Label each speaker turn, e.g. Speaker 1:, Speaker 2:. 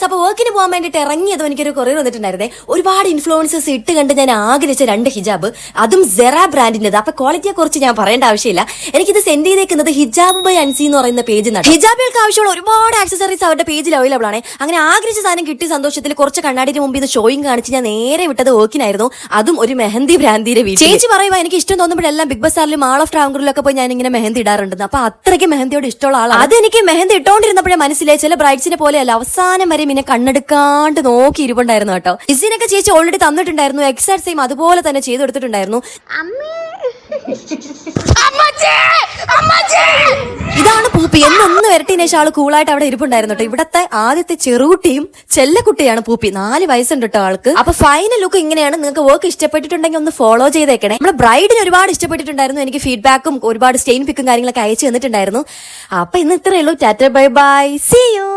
Speaker 1: Guys, അപ്പൊ വർക്കിന് പോകാൻ വേണ്ടിട്ട് ഇറങ്ങിയതും എനിക്കൊരു കൊറിയർ വന്നിട്ടുണ്ടായിരുന്നേ. ഒരുപാട് ഇൻഫ്ലുവൻസേഴ്സ് ഇട്ട് കണ്ട് ഞാൻ ആഗ്രഹിച്ച 2 ഹിജാബ്, അതും സെറ ബ്രാൻഡിന്റേത്. അപ്പൊ ക്വാളിറ്റിയെ കുറിച്ച് ഞാൻ പറയേണ്ട ആവശ്യമില്ല. എനിക്കിത് സെൻഡ് ചെയ്തേക്കുന്നത് ഹിജാബ് ബൈ അൻസി എന്ന് പറയുന്ന പേജിൽ നിന്നാണ്. ഹിജാബുകൾക്ക് ആവശ്യമുള്ള ഒരുപാട് ആക്സസറീസ് അവരുടെ പേജിൽ അവൈലബിൾ ആണ്. അങ്ങനെ ആഗ്രഹിച്ച സാധനം കിട്ടിയ സന്തോഷത്തിൽ കുറച്ച് കണ്ണാടിന് മുമ്പ് ഇത് ഷോയിങ് കാണിച്ച് ഞാൻ നേരെ വിട്ടത് വർക്കിനായിരുന്നു. അതും ഒരു മെഹന്തി ബ്രാൻഡിന്റെ വീട്ടിൽ. ചേച്ചി പറയുക എനിക്ക് ഇഷ്ടം തോന്നുമ്പോഴെല്ലാം ബിഗ് ബസാറിലും മാൾ ഓഫ് ട്രാവൻകൂറിലൊക്കെ പോയി ഞാൻ ഇങ്ങനെ മെഹന്തി ഇടാറുണ്ടെന്ന്. അപ്പൊ അത്രയ്ക്ക് മെഹന്തിയോട് ഇഷ്ടമുള്ള ആളാണ്. അതെനിക്ക് മെഹന്തി ഇട്ടോണ്ടിരുന്നപ്പോഴേ മനസ്സിലായി ചില ബ്രൈഡ്സിനെ പോലെയല്ല അവസാനം വരെ പിന്നെ കണ്ണെടുക്കാണ്ട് നോക്കി ഇരിപ്പുണ്ടായിരുന്നു കേട്ടോ. ഇസിനൊക്കെ ചേച്ചി ഓൾറെഡി തന്നിട്ടുണ്ടായിരുന്നു. എക്സാക്ട് സെയിം അതുപോലെ തന്നെ ചെയ്തു കൊടുത്തിട്ടുണ്ടായിരുന്നു. ഇതാണ് പൂപ്പി എന്നൊന്ന് വരട്ടിന് ശേഷം ആള് കൂളായിട്ട് അവിടെ ഇരിപ്പുണ്ടായിരുന്നു കേട്ടോ. ഇവിടത്തെ ആദ്യത്തെ ചെറുകുട്ടിയും ചെല്ലക്കുട്ടിയാണ് പൂപ്പി. 4 വയസ്സുണ്ട് കേട്ടോ ആൾക്ക്. അപ്പൊ ഫൈനൽ ലുക്ക് ഇങ്ങനെയാണ്. നിങ്ങൾക്ക് വർക്ക് ഇഷ്ടപ്പെട്ടിട്ടുണ്ടെങ്കിൽ ഒന്ന് ഫോളോ ചെയ്തേക്കണേ. നമ്മുടെ ബ്രൈഡിന് ഒരുപാട് ഇഷ്ടപ്പെട്ടിട്ടുണ്ടായിരുന്നു. എനിക്ക് ഫീഡ്ബാക്കും ഒരുപാട് സ്റ്റെയിൻ പിക്കും കാര്യങ്ങളൊക്കെ അയച്ചു തന്നിട്ടുണ്ടായിരുന്നു. അപ്പൊ ഇന്ന് ഇത്രയേ ഉള്ളൂ. Tata bye bye, see U.